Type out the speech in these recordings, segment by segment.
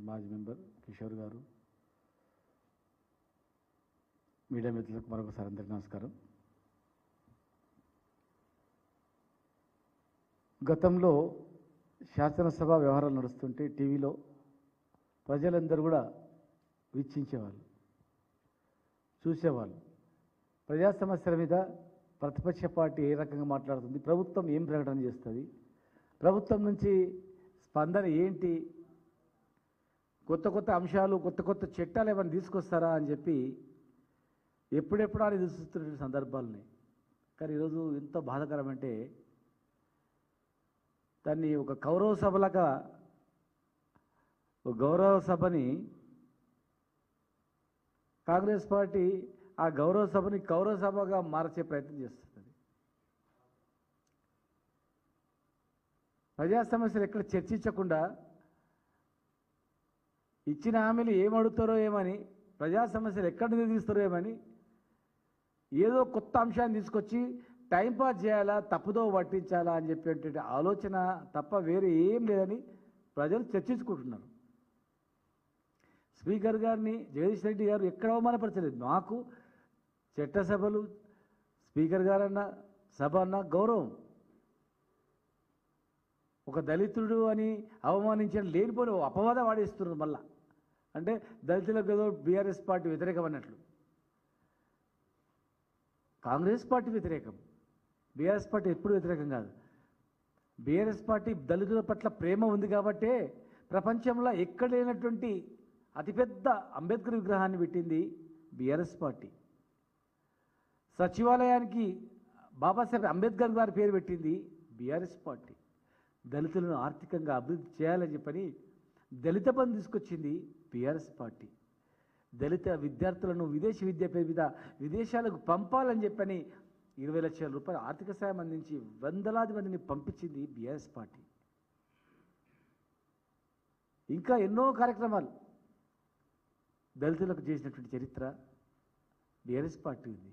మాజీ మెంబర్ కిషోర్ గారు, మీడియా మిత్రులకు మరొకసారి అందరికీ నమస్కారం. గతంలో శాసనసభ వ్యవహారాలు నడుస్తుంటే టీవీలో ప్రజలందరూ కూడా వీక్షించేవాళ్ళు, చూసేవాళ్ళు. ప్రజా సమస్యల మీద ప్రతిపక్ష పార్టీ ఏ రకంగా మాట్లాడుతుంది, ప్రభుత్వం ఏం ప్రకటన చేస్తుంది, ప్రభుత్వం నుంచి స్పందన ఏంటి, కొత్త కొత్త అంశాలు, కొత్త కొత్త చట్టాలు ఏమైనా తీసుకొస్తారా అని చెప్పి ఎప్పుడెప్పుడు అని చూస్తున్న సందర్భాలున్నాయి. కానీ ఈరోజు ఎంత బాధాకరం అంటే దాన్ని ఒక గౌరవ సభలాగా, ఒక గౌరవ సభని కాంగ్రెస్ పార్టీ ఆ గౌరవ సభని కౌరవ సభగా మార్చే ప్రయత్నం చేస్తుంది. ప్రజా సమస్యలు ఎక్కడ చర్చించకుండా ఇచ్చిన హామీలు ఏమడుగుతారో ఏమని, ప్రజా సమస్యలు ఎక్కడ నిలదీస్తారో ఏమని ఏదో కొత్త అంశాన్ని తీసుకొచ్చి టైంపాస్ చేయాలా, తప్పుదో పట్టించాలా అని చెప్పేటువంటి ఆలోచన తప్ప వేరే ఏం లేదని ప్రజలు చర్చించుకుంటున్నారు. స్పీకర్ గారిని జగదీష్ రెడ్డి గారు ఎక్కడ అవమానపరచలేదు. మాకు చట్టసభలు, స్పీకర్ గారన్న సభ అన్న గౌరవం. ఒక దళితుడు అని అవమానించిన లేనిపోని అపవాదం వాడేస్తున్నారు. మళ్ళా అంటే దళితులకు ఏదో బీఆర్ఎస్ పార్టీ వ్యతిరేకం అన్నట్లు. కాంగ్రెస్ పార్టీ వ్యతిరేకం, బీఆర్ఎస్ పార్టీ ఎప్పుడు వ్యతిరేకం కాదు. బీఆర్ఎస్ పార్టీ దళితుల పట్ల ప్రేమ ఉంది కాబట్టే ప్రపంచంలో ఎక్కడ లేనటువంటి అతిపెద్ద అంబేద్కర్ విగ్రహాన్ని పెట్టింది బీఆర్ఎస్ పార్టీ. సచివాలయానికి బాబాసాహెబ్ అంబేద్కర్ గారి పేరు పెట్టింది బీఆర్ఎస్ పార్టీ. దళితులను ఆర్థికంగా అభివృద్ధి చేయాలని చెప్పని దళిత బంధు తీసుకొచ్చింది బీఆర్ఎస్ పార్టీ. దళిత విద్యార్థులను విదేశీ విద్య పేరు మీద విదేశాలకు పంపాలని చెప్పని 20 లక్షల రూపాయల ఆర్థిక సాయం అందించి వందలాది మందిని పంపించింది బీఆర్ఎస్ పార్టీ. ఇంకా ఎన్నో కార్యక్రమాలు దళితులకు చేసినటువంటి చరిత్ర బీఆర్ఎస్ పార్టీ ఉంది.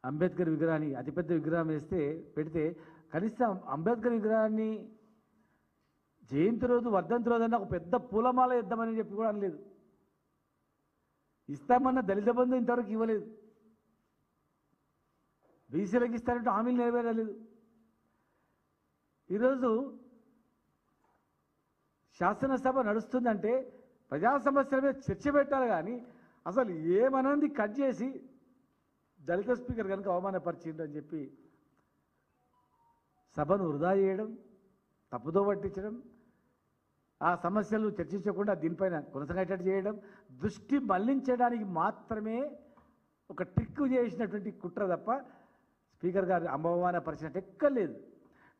అంబేద్కర్ విగ్రహాన్ని, అతిపెద్ద విగ్రహం పెడితే కనీసం అంబేద్కర్ విగ్రహాన్ని జయంతి రోజు, వర్ధంతి రోజు అన్న ఒక పెద్ద పూలమాల ఇద్దామని చెప్పి కూడా అనలేదు. ఇస్తామన్న దళిత బంధు ఇంతవరకు ఇవ్వలేదు. బీసీలకు ఇస్తారంటే హామీలు నెరవేరలేదు. ఈరోజు శాసనసభ నడుస్తుందంటే ప్రజా సమస్యల మీద చర్చ పెట్టాలి, కానీ అసలు ఏమనంది కట్ చేసి దళిత స్పీకర్ కనుక అవమానపరిచిండు అని చెప్పి సభను వృధా చేయడం, తప్పుదో పట్టించడం, ఆ సమస్యలు చర్చించకుండా దీనిపైన కొనసాగేటట్టు చేయడం, దృష్టి మళ్లించడానికి మాత్రమే ఒక ట్రిక్ చేసినటువంటి కుట్ర తప్ప స్పీకర్ గారు అవమానపరిచినట్టు ఎక్కర్లేదు.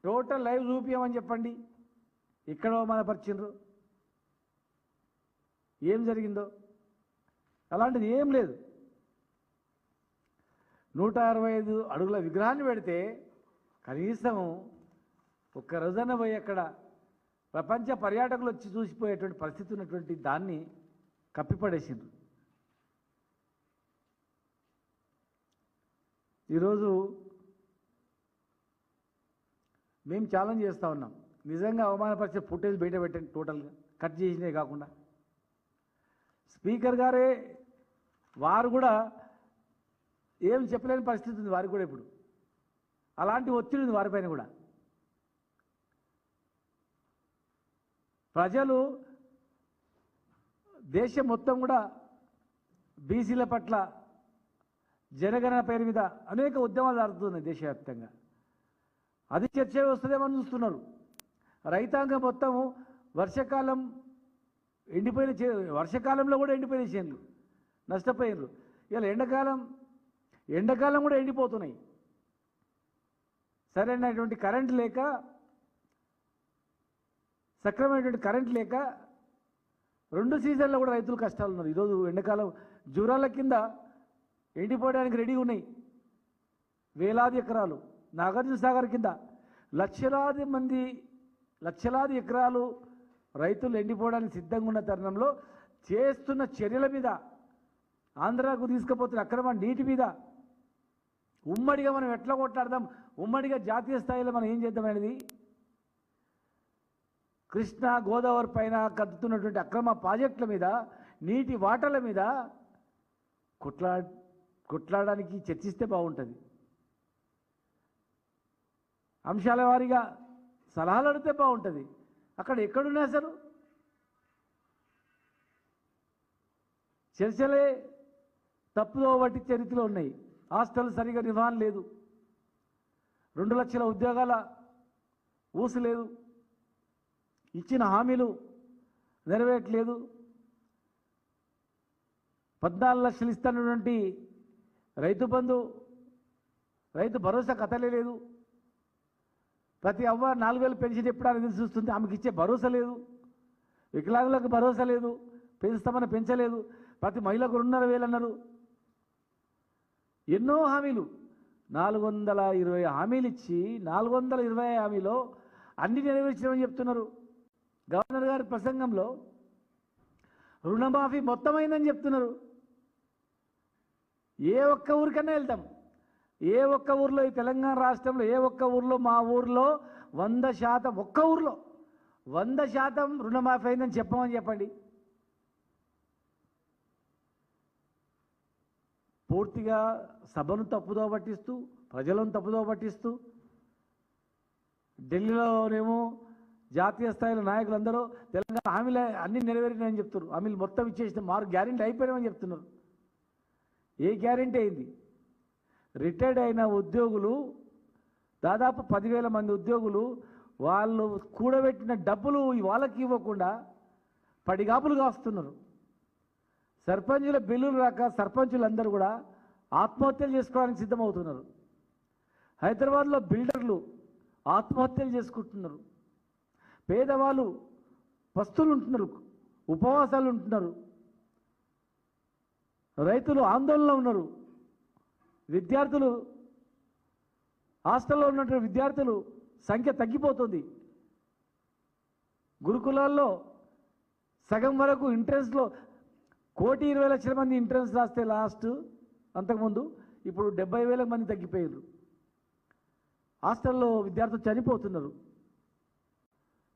టోటల్ లైవ్ చూపించమని చెప్పండి, ఎక్కడ అవమానపరిచిండ్రు, ఏం జరిగిందో. అలాంటిది ఏం లేదు. 165 అడుగుల విగ్రహాన్ని పెడితే కనీసం ఒక్క రోజున పోయి అక్కడ ప్రపంచ పర్యాటకులు వచ్చి చూసిపోయేటువంటి పరిస్థితి ఉన్నటువంటి దాన్ని కప్పిపడేసిండ్రు. ఈరోజు మేము ఛాలెంజ్ చేస్తూ ఉన్నాం, నిజంగా అవమానపరిచే ఫుటేజ్ బయట పెట్టండి, టోటల్గా కట్ చేసినే కాకుండా. స్పీకర్ గారే వారు కూడా ఏం చెప్పలేని పరిస్థితి ఉంది వారికి కూడా. ఇప్పుడు అలాంటి ఒత్తిడి ఉంది వారిపైన కూడా. ప్రజలు, దేశం మొత్తం కూడా బీసీల పట్ల జనగణన పేరు మీద అనేక ఉద్యమాలు జరుగుతున్నాయి దేశవ్యాప్తంగా. అది చర్చ వస్తుందేమని చూస్తున్నారు. రైతాంగం మొత్తము వర్షాకాలం ఎండిపోయిన, వర్షాకాలంలో కూడా ఎండిపోయిన చేనులు నష్టపోయినారు. ఇలా ఎండాకాలం కూడా ఎండిపోతున్నాయి. సరైనటువంటి కరెంట్ లేక, సక్రమైనటువంటి కరెంట్ లేక 2 సీజన్లో కూడా రైతులు కష్టాలు ఉన్నారు. ఈరోజు ఎండాకాలం జూరాల కింద ఎండిపోవడానికి రెడీగా ఉన్నాయి వేలాది ఎకరాలు. నాగార్జున సాగర్ కింద లక్షలాది ఎకరాలు రైతులు ఎండిపోవడానికి సిద్ధంగా ఉన్న తరుణంలో చేస్తున్న చర్యల మీద, ఆంధ్రాకు తీసుకుపోతున్న అక్రమ నీటి మీద ఉమ్మడిగా మనం ఎట్లా కొట్లాడదాం, ఉమ్మడిగా జాతీయ స్థాయిలో మనం ఏం చేద్దాం అనేది కృష్ణా గోదావరి పైన కదుతున్నటువంటి అక్రమ ప్రాజెక్టుల మీద, నీటి వాటల మీద కొట్లాడడానికి చర్చిస్తే బాగుంటుంది. అంశాల వారీగా సలహాలు అడిగితే బాగుంటుంది. అక్కడ ఎక్కడున్నాయి అసలు చర్చలే తప్పుదో వట్టి చరిత్రలో ఉన్నాయి. హాస్టల్ సరిగా నిర్వహణ లేదు, 2 లక్షల ఉద్యోగాల ఊసు లేదు, ఇచ్చిన హామీలు నెరవేర్చలేదు, 14 లక్షలు ఇస్తున్నటువంటి రైతు బంధు, రైతు భరోసా కథలే లేదు. ప్రతి అవ్వ 4,000 పెన్షన్ ఎప్పుడైనా ఎదురు చూస్తుంది, ఆమెకి ఇచ్చే భరోసా లేదు. వికలాంగులకు భరోసా లేదు, పెంచుతామని పెంచలేదు. ప్రతి మహిళకు 2,500 అన్నారు. ఎన్నో హామీలు, 420 హామీలు ఇచ్చి 420 హామీలో అన్ని నెరవేర్చామని చెప్తున్నారు. గవర్నర్ గారి ప్రసంగంలో రుణమాఫీ మొత్తమైందని చెప్తున్నారు. ఏ ఒక్క ఊరికన్నా వెళ్తాం, ఏ ఒక్క ఊర్లో, ఈ తెలంగాణ రాష్ట్రంలో ఏ ఒక్క ఊర్లో, మా ఊర్లో 100%, ఒక్క ఊర్లో 100% రుణమాఫీ అయిందని చెప్పమని చెప్పండి. పూర్తిగా సభను తప్పుదో పట్టిస్తూ, ప్రజలను తప్పుదో పట్టిస్తూ, ఢిల్లీలోనేమో జాతీయ స్థాయిలో నాయకులందరూ తెలంగాణ హామీలు అన్నీ నెరవేరినాయని చెప్తున్నారు. హామీలు మొత్తం ఇచ్చేసిన గ్యారెంటీ అయిపోయినామని చెప్తున్నారు. ఏ గ్యారెంటీ అయింది? రిటైర్డ్ అయిన ఉద్యోగులు దాదాపు 10,000 మంది ఉద్యోగులు వాళ్ళు కూడబెట్టిన డబ్బులు వాళ్ళకి ఇవ్వకుండా పడిగాపులు కాస్తున్నారు. సర్పంచుల బిల్లులు రాక సర్పంచులందరూ కూడా ఆత్మహత్యలు చేసుకోవడానికి సిద్ధమవుతున్నారు. హైదరాబాద్లో బిల్డర్లు ఆత్మహత్యలు చేసుకుంటున్నారు. పేదవాళ్ళు పస్తులు ఉంటున్నారు, ఉపవాసాలు ఉంటున్నారు. రైతులు ఆందోళనలో ఉన్నారు. విద్యార్థులు, హాస్టల్లో ఉన్నటువంటి విద్యార్థులు సంఖ్య తగ్గిపోతుంది. గురుకులాల్లో సగం వరకు ఎంట్రన్స్లో 1,20,00,000 మంది ఎంట్రన్స్ రాస్తే లాస్ట్ అంతకుముందు, ఇప్పుడు 70,000 మంది తగ్గిపోయారు. హాస్టల్లో విద్యార్థులు చనిపోతున్నారు.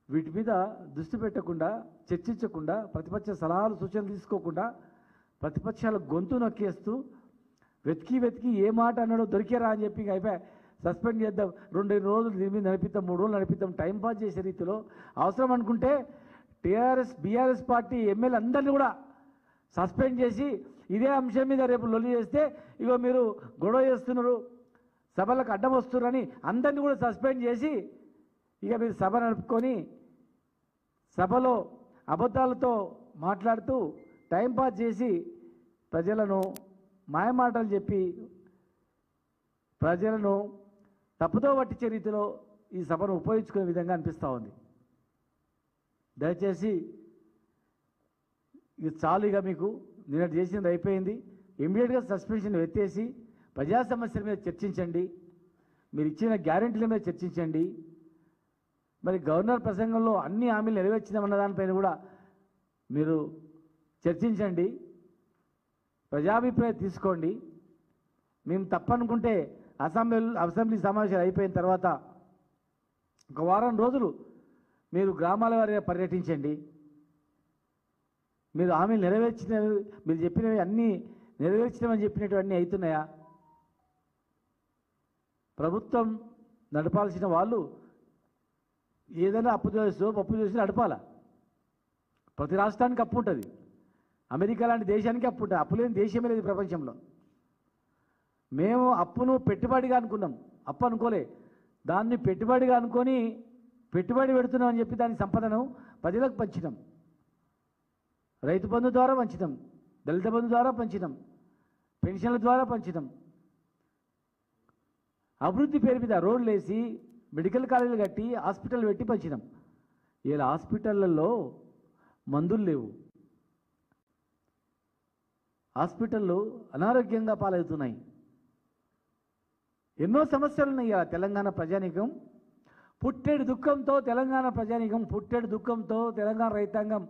వీటి మీద దృష్టి పెట్టకుండా, చర్చించకుండా, ప్రతిపక్ష సలహాలు సూచనలు తీసుకోకుండా ప్రతిపక్షాల గొంతు నొక్కేస్తూ వెతికి ఏ మాట అన్నాడో దొరికేరా అని చెప్పి అయిపోయి సస్పెండ్ చేద్దాం, 2 రోజులు దీని మీద నడిపిద్దాం, 3 రోజులు నడిపిద్దాం, టైంపాస్ చేసే రీతిలో అవసరం అనుకుంటే బీఆర్ఎస్ పార్టీ ఎమ్మెల్యే అందరినీ కూడా సస్పెండ్ చేసి ఇదే అంశం మీద రేపు లొల్లి చేస్తే, ఇగో మీరు గొడవ చేస్తున్నారు, సభలకు అడ్డం వస్తున్నారని అందరినీ కూడా సస్పెండ్ చేసి ఇక మీరు సభ నడుపుకొని సభలో అబద్ధాలతో మాట్లాడుతూ టైంపాస్ చేసి ప్రజలను మాయమాటలు చెప్పి ప్రజలను తప్పుదో పట్టించే రీతిలో ఈ సభను ఉపయోగించుకునే విధంగా అనిపిస్తూ ఉంది. దయచేసి ఇది చాలు, ఇక మీకు నిన్నటి చేసింది అయిపోయింది. ఇమ్మీడియట్గా సస్పెన్షన్ ఎత్తేసి ప్రజా సమస్యల మీద చర్చించండి, మీరు ఇచ్చిన గ్యారెంటీల మీద చర్చించండి. మరి గవర్నర్ ప్రసంగంలో అన్ని హామీలు నెరవేర్చినామన్న దానిపైన కూడా మీరు చర్చించండి, ప్రజాభిప్రాయం తీసుకోండి. మేము తప్పనుకుంటే అసెంబ్లీ సమావేశాలు అయిపోయిన తర్వాత 1 వారం రోజులు మీరు గ్రామాల వారీగా పర్యటించండి. మీరు హామీలు నెరవేర్చినవి, మీరు చెప్పినవి అన్నీ నెరవేర్చినామని చెప్పినటువన్నీ అవుతున్నాయా? ప్రభుత్వం నడపాల్సిన వాళ్ళు ఏదైనా అప్పు చేస్తూ పప్పు చేసి నడపాలా. ప్రతి రాష్ట్రానికి అప్పు ఉంటుంది. అమెరికా లాంటి దేశానికి అప్పు ఉంటుంది. అప్పు లేని దేశమే లేదు ప్రపంచంలో. మేము అప్పును పెట్టుబడిగా అనుకున్నాం, అప్పు అనుకోలే. దాన్ని పెట్టుబడిగా అనుకొని పెట్టుబడి పెడుతున్నాం అని చెప్పి దాని సంపదను ప్రజలకు పంచినాం. రైతు బంధు ద్వారా పంచినాం, దళిత బంధు ద్వారా పంచినాం, పెన్షన్ల ద్వారా పంచినాం. అభివృద్ధి పేరు మీద రోడ్లు వేసి మెడికల్ కాలేజీలు కట్టి హాస్పిటల్ పెట్టి పంచినాం. ఇలా హాస్పిటళ్లలో మందులు లేవు, హాస్పిటళ్ళు అనారోగ్యంగా పాలవుతున్నాయి. ఎన్నో సమస్యలు ఉన్నాయి. తెలంగాణ ప్రజానీకం పుట్టెడు దుఃఖంతో, తెలంగాణ ప్రజానీకం పుట్టెడు దుఃఖంతో తెలంగాణ రైతాంగం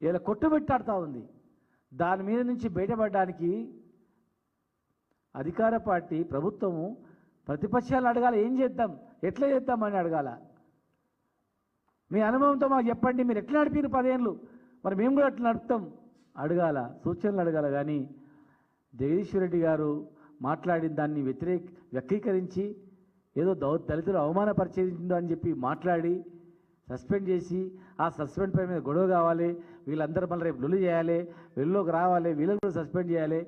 ఇలా కొట్టుబెట్టాడుతూ ఉంది. దాని మీద నుంచి బయటపడడానికి అధికార పార్టీ ప్రభుత్వము ప్రతిపక్షాలను అడగాలి, ఏం చేద్దాం, ఎట్లా చేద్దామని అడగాల. మీ అనుభవంతో మాకు చెప్పండి, మీరు ఎట్లా నడిపారు 10 ఏళ్ళు, మరి మేము కూడా అట్లా నడుపుతాం అడగాల, సూచనలు అడగాల. కానీ జగదీశ్వర్ రెడ్డి గారు మాట్లాడిన దాన్ని వ్యక్తీకరించి ఏదో దళితులు అవమానపరిచిందో అని చెప్పి మాట్లాడి సస్పెండ్ చేసి, ఆ సస్పెండ్ పై మీద గొడవ కావాలి, వీళ్ళందరూ మళ్ళీ రేపు లొల్లి చేయాలి, వెలుగులోకి రావాలి, వీళ్ళని కూడా సస్పెండ్ చేయాలి,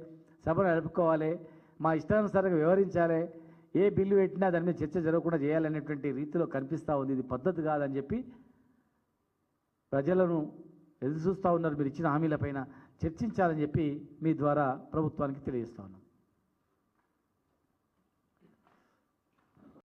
సభను నడుపుకోవాలి, మా ఇష్టానుసారంగా వ్యవహరించాలి, ఏ బిల్లు పెట్టినా దాని మీద చర్చ జరగకుండా చేయాలనేటువంటి రీతిలో కనిపిస్తూ ఉంది. ఇది పద్ధతి కాదని చెప్పి ప్రజలను ఎదురు చూస్తూ ఉన్నారు. మీరు ఇచ్చిన హామీలపైన చర్చించాలని చెప్పి మీ ద్వారా ప్రభుత్వానికి తెలియజేస్తా ఉన్నాం.